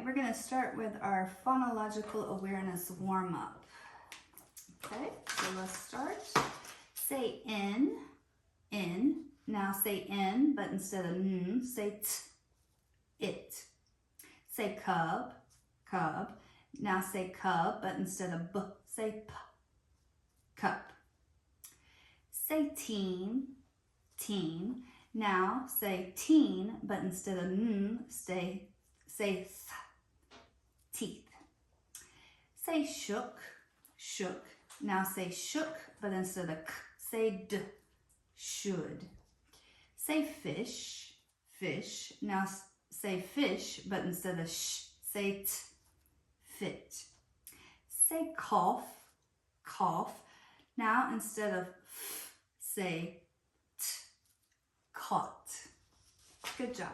we're going to start with our phonological awareness warm-up. Okay, so let's start. Say in. Now say in, but instead of n, say t, it. Say cub. Now say cub, but instead of b, say p, cup. Say teen. Now say teen, but instead of n, say th, teeth. Say shook. Now say shook, but instead of k, say d, should. Say fish. Now say fish, but instead of sh, say t, fit. Say cough. Now instead of f, say t, caught. Good job.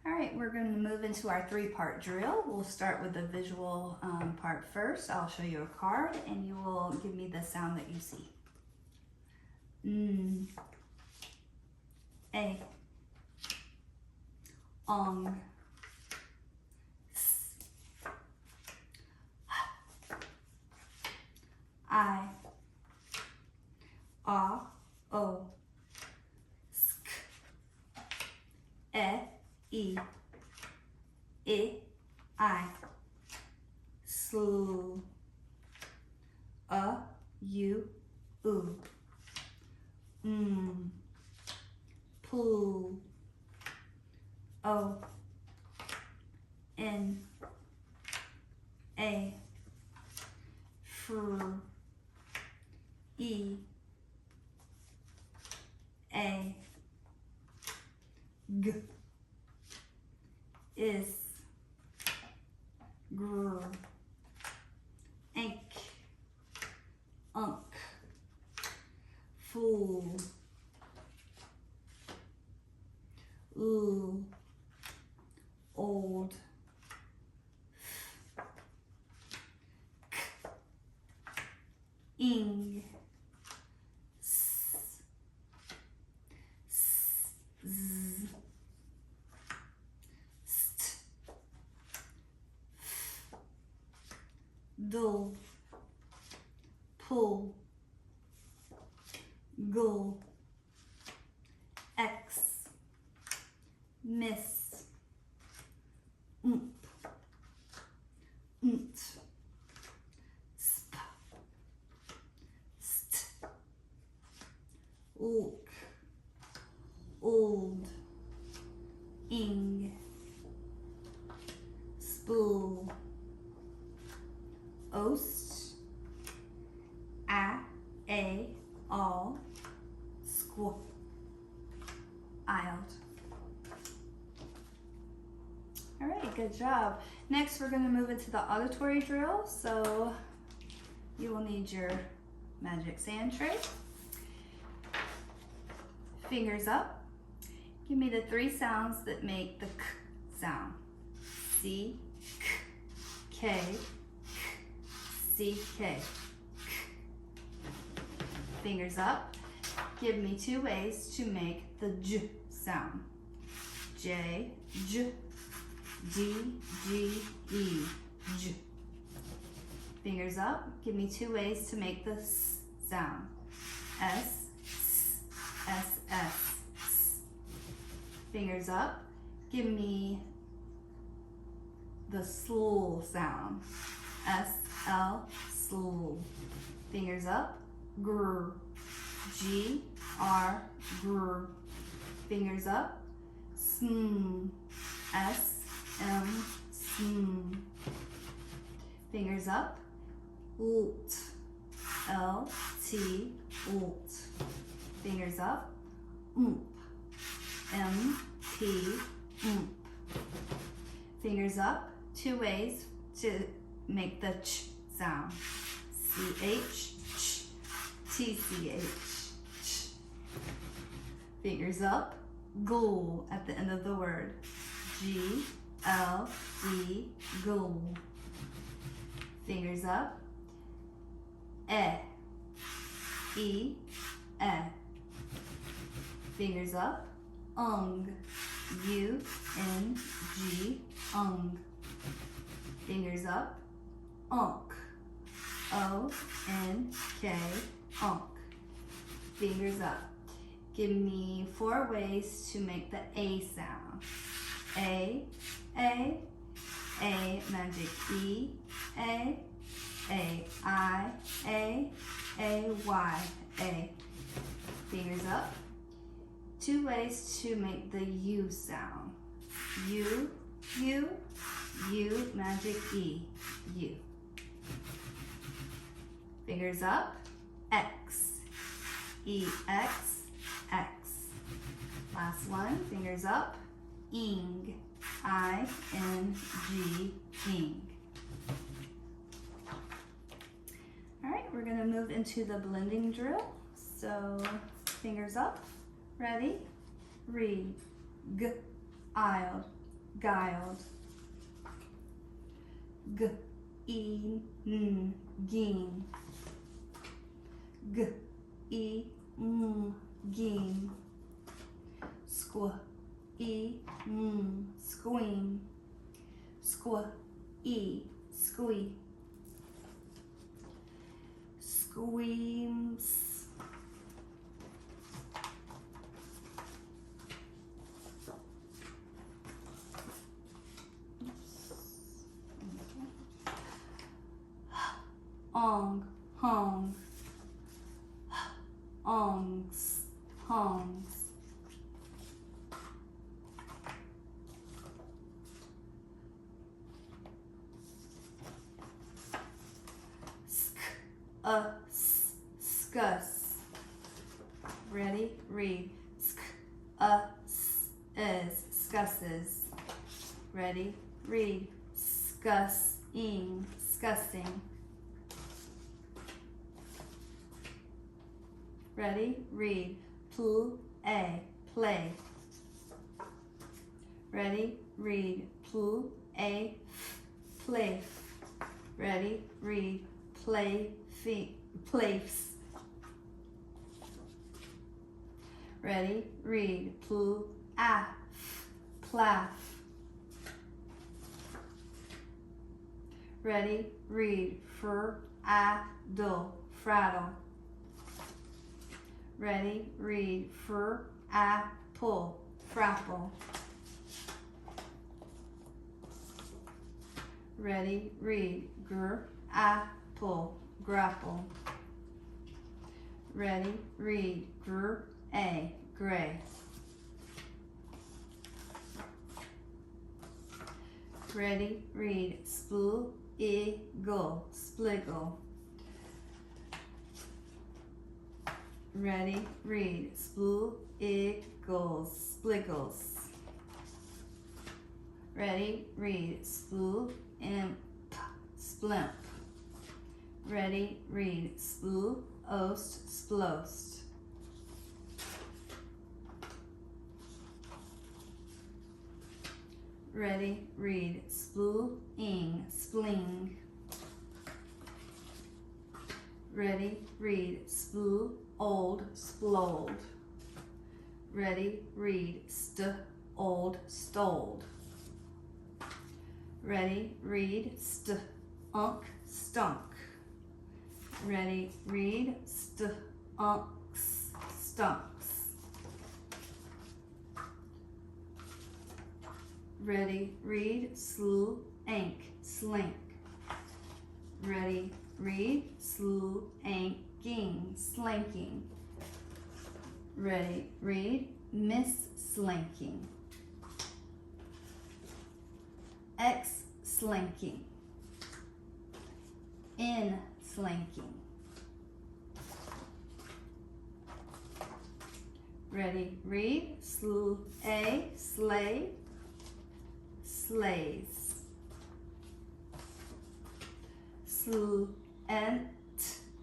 All right, we're going to move into our 3-part drill. We'll start with the visual part first. I'll show you a card and you will give me the sound that you see. A, s, I, o, sk, e, I, sl, u, pl, o, n, a, fr, e, a, g, is, gr, ink, unk, fool, old, ing, z, st, dull, pull, gull, x, miss, nt, sp, st, look, old, ing, spool, oast, all, squat, isled. All right, good job. Next, we're going to move into the auditory drill. So you will need your magic sand tray. Fingers up. Give me the 3 sounds that make the k sound. C, k, k, C, k. Fingers up. Give me 2 ways to make the j sound. J, j, D, G, E, j. Fingers up. Give me 2 ways to make the s sound. S, S, S, S. Fingers up. Give me the sl sound. S, L, sl. Fingers up. Gr, G, R, gr. Fingers up. Sm, S, M, sm. Fingers up. Lt, L, T, lt. Fingers up. Ump, M, P, ump. Fingers up. 2 ways to make the ch sound. C-H, ch, T-C-H, ch. Fingers up. Gl at the end of the word. G, L, E, gl. Fingers up. E, Fingers up. U, N, G, ung. Fingers up. Onk. O-N-K. Onk. Fingers up. Give me 4 ways to make the A sound. A, magic E, A, I, A, Y, A. Fingers up. 2 ways to make the U sound. U, magic E, U. Fingers up. X, E-X, X. Last one, fingers up. Ing, I-N-G, ing. All right, we're gonna move into the blending drill. So fingers up, ready, read, g-iled, guiled, g-e-n, geen, g-e-m, geen, squ-e-m, squeam, squ-e, squee, squeams, ong, hong, ongs, hongs, skus. Ready? Read. Is scusses. Ready? Read. Scussing, scussing. Ready? Read. Play, play. Ready? Read. Play, play. Ready? Read. Play, place. Ready? Read. Plaff. Ready? Read. Fraddle. Ready? Read. Apple, frapple. Ready? Read. Apple, grapple. Ready? Read. Gray. Ready? Read. Spliggle, spliggle. Ready? Read. Spliggles, spliggles. Ready? Read. Splimp, splimp. Ready? Read. Splost, splost. Ready? Read. Spling, spling. Ready? Read. Old, sploled. Ready? Read. Old, stoled. Ready? Read. Stunk, stunk. Ready? Read. Stunks, stunks. Ready? Read. Slank, slink. Ready? Read. Slanking, slanking. Ready? Read. Miss-slanking. X-slanking. In-slanking. Ready? Read. Slay, slay, slays. Slent,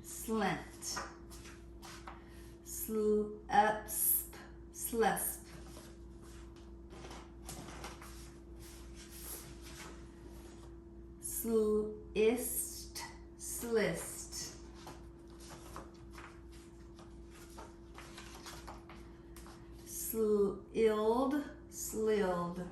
slent. Slesp, slesp. Slist, slist. Slilled, slilled.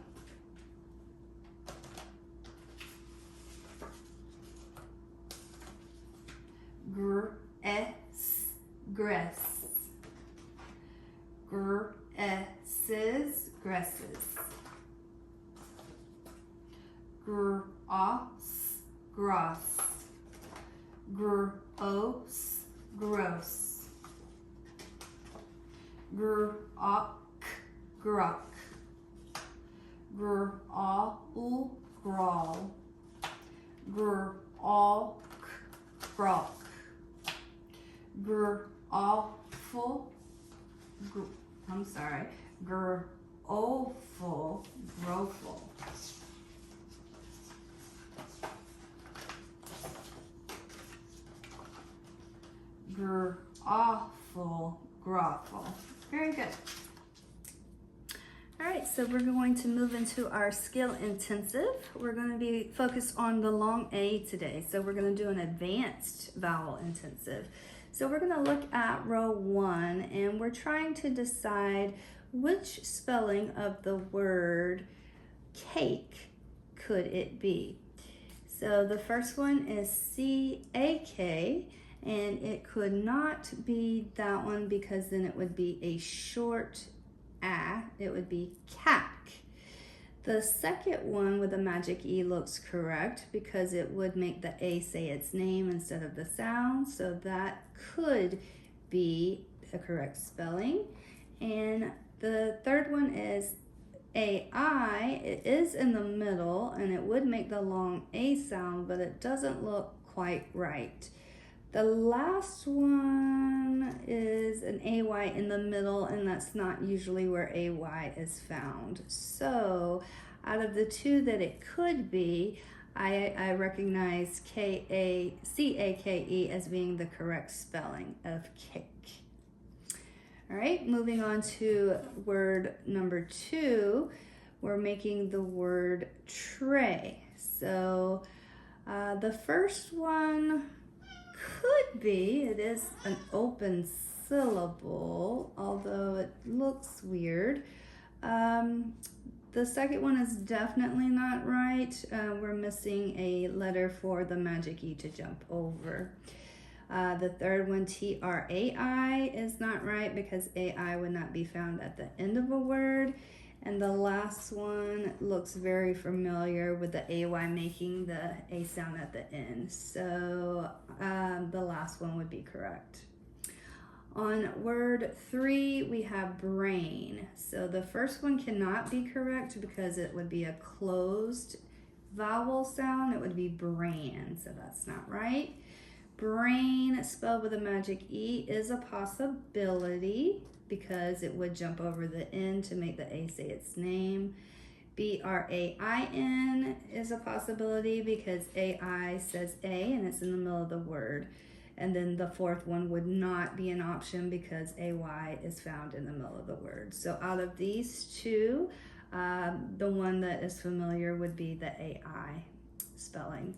Gross, gross. Gross, gross. Grok, grok. Grawl, grawl. Grok, grok. Grawful, I'm sorry, growful, growful. Grawful, grawful. Very good. All right, so we're going to move into our skill intensive. We're going to be focused on the long A today. So we're going to do an advanced vowel intensive. So we're going to look at row 1 and we're trying to decide which spelling of the word cake could it be. So the first one is C-A-K, and it could not be that one because then it would be a short it would be cack. The second one with a magic E looks correct because it would make the A say its name instead of the sound, so that could be a correct spelling. And the third one is AI. It is in the middle and it would make the long A sound, but it doesn't look quite right. The last one is an AY in the middle, and that's not usually where AY is found. So out of the two that it could be, I recognize C-A-K-E as being the correct spelling of cake. All right, moving on to word number 2, we're making the word tray. So the first one could be, it is an open syllable, although it looks weird. The second one is definitely not right. We're missing a letter for the magic E to jump over. The third one, T-R-A-I, is not right because A-I would not be found at the end of a word. And the last one looks very familiar with the AY making the A sound at the end. So the last one would be correct. On word 3, we have brain. So the first one cannot be correct because it would be a closed vowel sound. It would be bran, so that's not right. Brain spelled with a magic E is a possibility because it would jump over the N to make the A say its name. B-R-A-I-N is a possibility because A-I says A and it's in the middle of the word. And then the fourth one would not be an option because A-Y is found in the middle of the word. So out of these two, the one that is familiar would be the A-I spelling.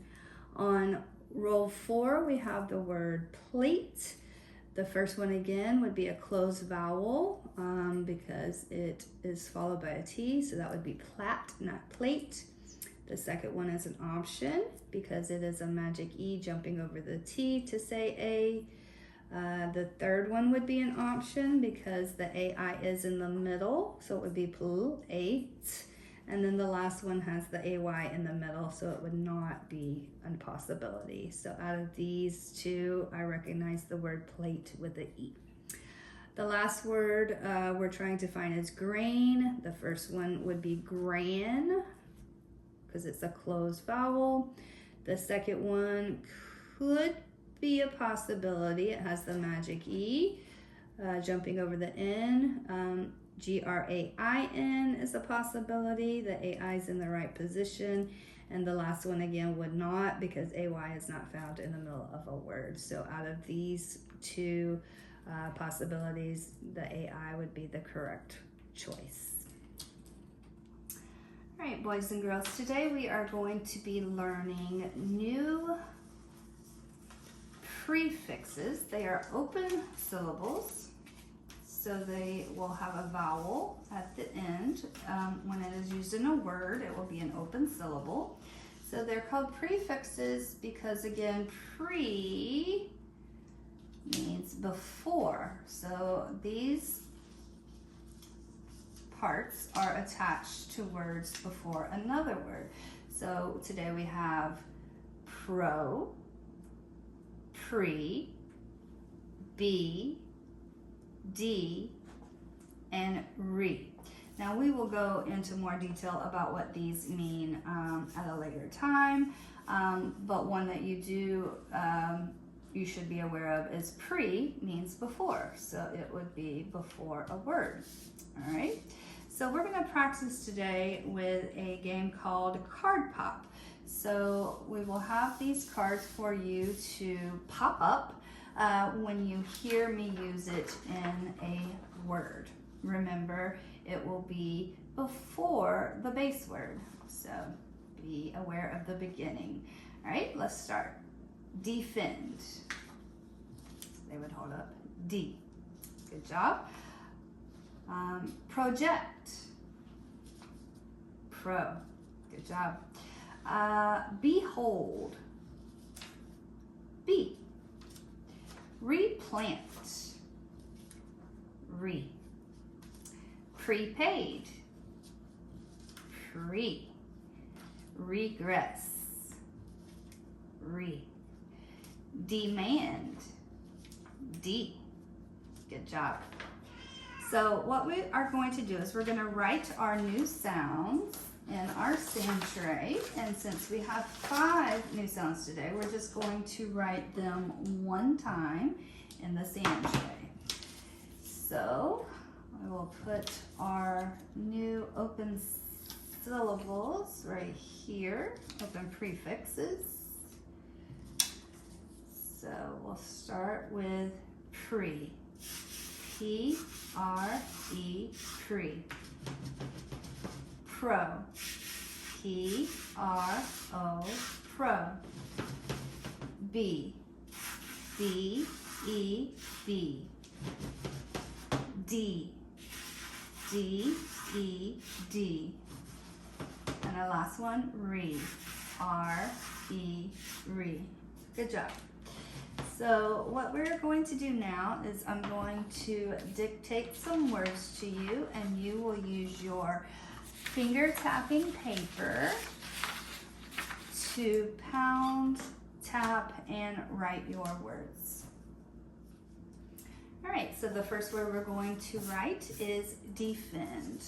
On row 4, we have the word plate. The first one again would be a closed vowel because it is followed by a T, so that would be plat, not plate. The second one is an option because it is a magic E jumping over the T to say A. The third one would be an option because the AI is in the middle, so it would be plate. And then the last one has the AY in the middle, so it would not be a possibility. So out of these two, I recognize the word plate with the E. The last word we're trying to find is grain. The first one would be gran, because it's a closed vowel. The second one could be a possibility. It has the magic E jumping over the N. G-R-A-I-N is a possibility. The A-I is in the right position. And the last one again would not because A-Y is not found in the middle of a word. So out of these two possibilities, the A-I would be the correct choice. All right, boys and girls, today we are going to be learning new prefixes. They are open syllables. So they will have a vowel at the end. When it is used in a word, it will be an open syllable. So they're called prefixes because, again, pre means before. So these parts are attached to words before another word. So today we have pro, pre, be, de, and re. Now we will go into more detail about what these mean at a later time, but one that you should be aware of is pre means before, so it would be before a word. All right, so we're going to practice today with a game called Card Pop. So we will have these cards for you to pop up when you hear me use it in a word. Remember, it will be before the base word, so be aware of the beginning. All right, let's start. Defend. They would hold up D. Good job. Project. Pro. Good job. Behold. B. Replant. Re. Prepaid. Pre. Regress. Re. Demand. D. Good job. So what we are going to do is we're going to write our new sounds in our sound tray, and since we have 5 new sounds today, we're just going to write them one time in the sound tray. So I will put our new open syllables right here, open prefixes. So we'll start with pre. P-R-E, pre. Pro. P-R-O, pro. B. B-E-B. D. D-E-D. And our last one, re. R-E, re. Good job. So what we're going to do now is I'm going to dictate some words to you, and you will use your finger tapping paper to pound, tap, and write your words. All right, so the first word we're going to write is defend.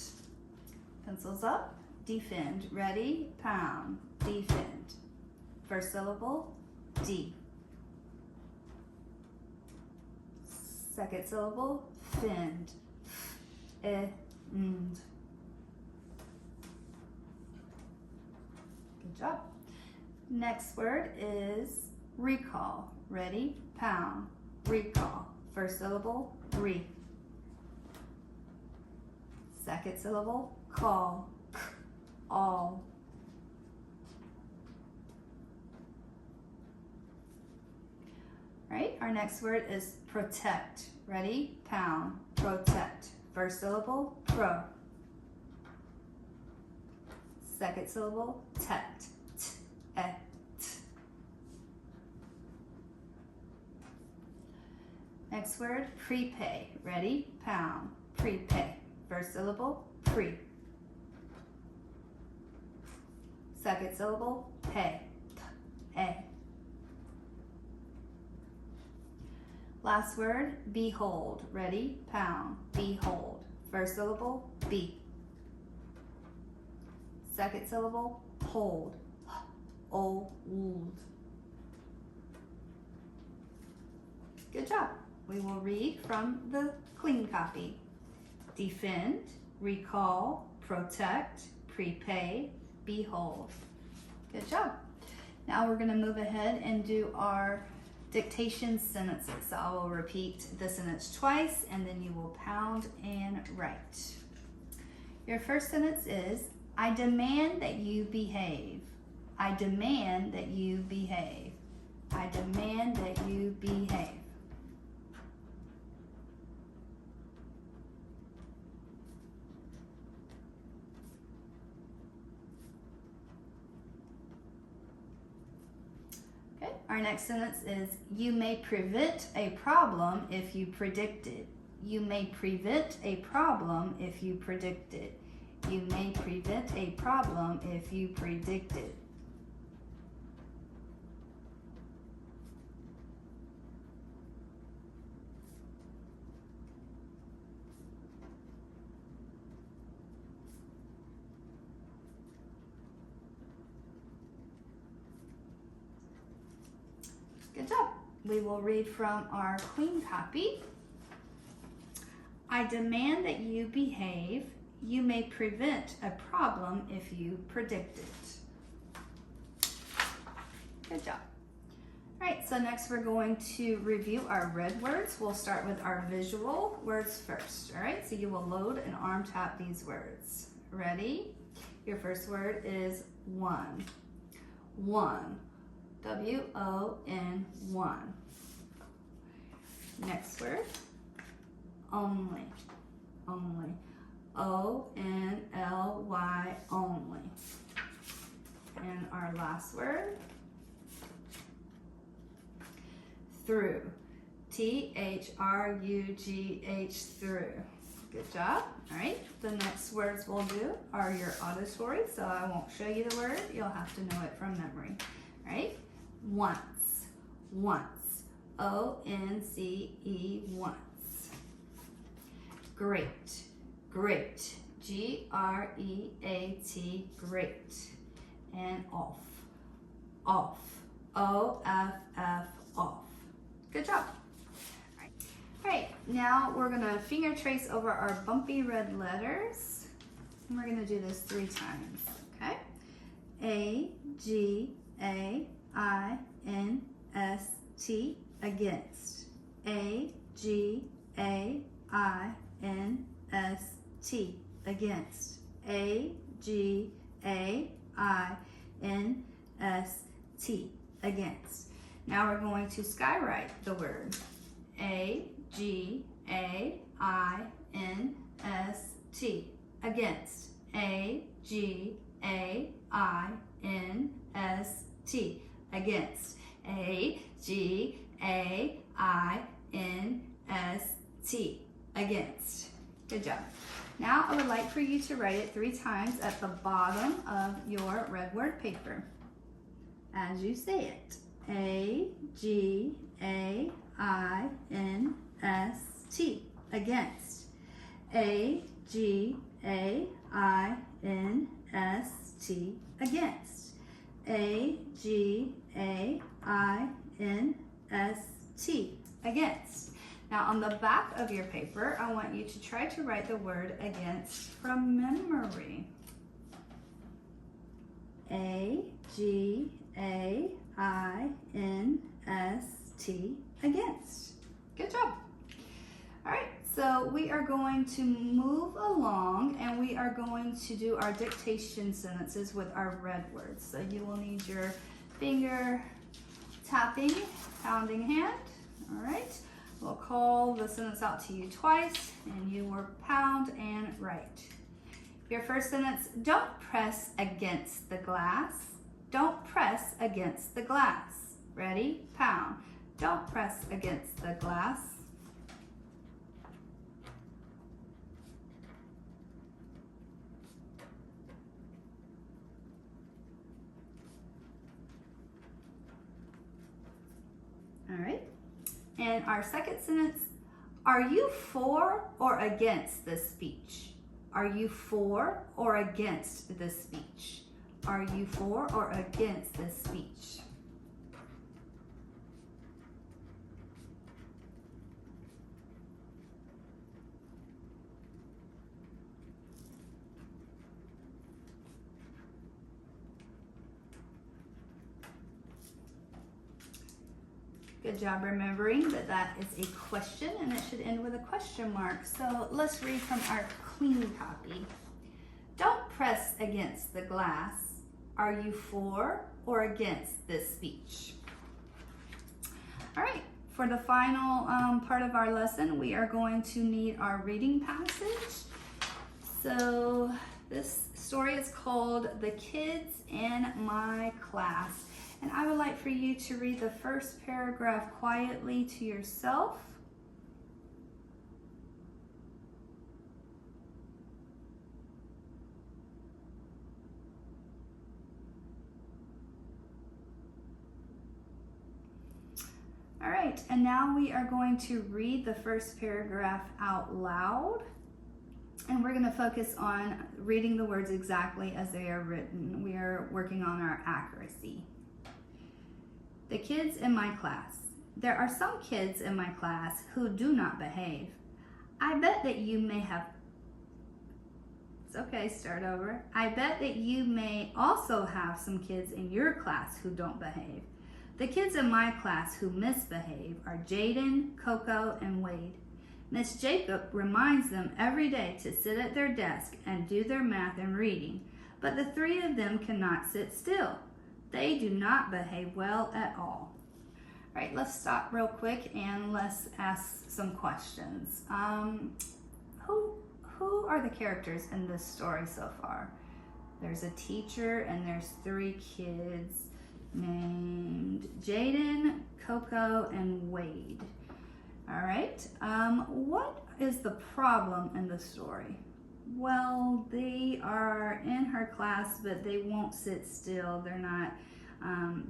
Pencils up, defend. Ready, pound, defend. First syllable, D. Second syllable, fend. End. Good job. Next word is recall. Ready? Pound. Recall. First syllable, re. Second syllable, call. All. Right? Our next word is protect. Ready? Pound. Protect. First syllable, pro. Second syllable, tet. T-et. Next word, prepay. Ready? Pound. Prepay. First syllable, pre. Second syllable, pay. P-a. Last word, behold. Ready? Pound. Behold. First syllable, be. Second syllable, hold. Old. Good job. We will read from the clean copy. Defend, recall, protect, prepay, behold. Good job. Now we're going to move ahead and do our dictation sentences. So I will repeat the sentence twice, and then you will pound and write. Your first sentence is, I demand that you behave. I demand that you behave. I demand that you behave. Okay, our next sentence is, you may prevent a problem if you predict it. You may prevent a problem if you predict it. You may prevent a problem if you predict it. Good job. We will read from our clean copy. I demand that you behave. You may prevent a problem if you predict it. Good job. All right, so next we're going to review our red words. We'll start with our visual words first. All right, so you will load and arm tap these words. Ready? Your first word is one. One. W-O-N, one. Next word, only. Only. O-N-L-Y, only. And our last word, through. T-H-R-U-G-H, through. Good job. All right, the next words we'll do are your auditory, so I won't show you the word. You'll have to know it from memory. All right, once. Once. O-N-C-E, once. Great. Great. G-R-E-A-T, great. And off. Off. O-F-F, off. Good job. All right, now we're gonna finger trace over our bumpy red letters. And we're gonna do this 3 times, okay? A-G-A-I-N-S-T, against. A-G-A-I-N-S-T, against. A-G-A-I-N-S-T, against. Now we're going to skywrite the word. A-G-A-I-N-S-T, against. A-G-A-I-N-S-T, against. A-G-A-I-N-S-T, against. Good job. Now I would like for you to write it 3 times at the bottom of your red word paper as you say it. A-G-A-I-N-S-T, against. A-G-A-I-N-S-T, against. A-G-A-I-N-S-T, against. Now on the back of your paper, I want you to try to write the word against from memory. A-G-A-I-N-S-T, against. Good job. All right, so we are going to move along and we are going to do our dictation sentences with our red words. So you will need your finger tapping, pounding hand. All right, we'll call the sentence out to you twice and you will pound and write. Your first sentence, don't press against the glass. Don't press against the glass. Ready? Pound. Don't press against the glass. All right. And our second sentence, are you for or against this speech? Are you for or against this speech? Are you for or against this speech? Good job remembering that that is a question and it should end with a question mark. So let's read from our clean copy. Don't press against the glass. Are you for or against this speech? All right, for the final part of our lesson, we are going to need our reading passage. So this story is called The Kids in My Class. And I would like for you to read the first paragraph quietly to yourself. All right, and now we are going to read the first paragraph out loud. And we're going to focus on reading the words exactly as they are written. We are working on our accuracy. The kids in my class. There are some kids in my class who do not behave. I bet that you may have... It's okay, start over. I bet that you may also have some kids in your class who don't behave. The kids in my class who misbehave are Jaden, Coco, and Wade. Miss Jacob reminds them every day to sit at their desk and do their math and reading, but the three of them cannot sit still. They do not behave well at all. All right, let's stop real quick and let's ask some questions. Who are the characters in this story so far? There's a teacher and there's three kids named Jaden, Coco, and Wade. All right, what is the problem in the story? Well, they are in her class, but they won't sit still. They're not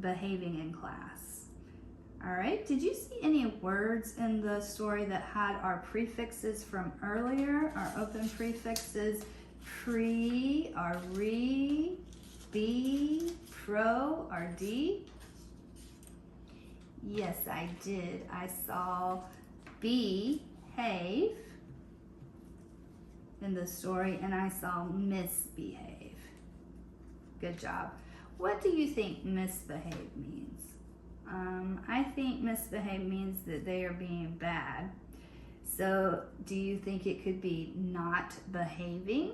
behaving in class. All right, did you see any words in the story that had our prefixes from earlier? Our open prefixes, pre, or re, be, pro, or d? Yes, I did. I saw behave in the story, and I saw misbehave. Good job. What do you think misbehave means? I think misbehave means that they are being bad. So do you think it could be not behaving?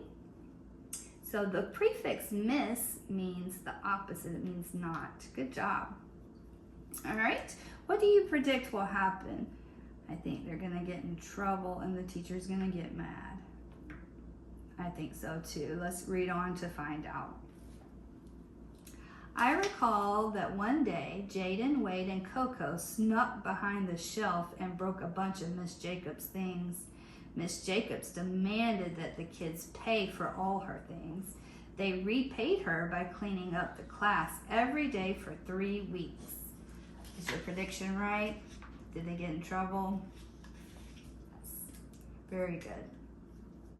So the prefix miss means the opposite. It means not. Good job. All right. What do you predict will happen? I think they're going to get in trouble and the teacher's going to get mad. I think so too. Let's read on to find out. I recall that one day, Jaden, Wade, and Coco snuck behind the shelf and broke a bunch of Miss Jacobs' things. Miss Jacobs demanded that the kids pay for all her things. They repaid her by cleaning up the class every day for 3 weeks. Is your prediction right? Did they get in trouble? Very good.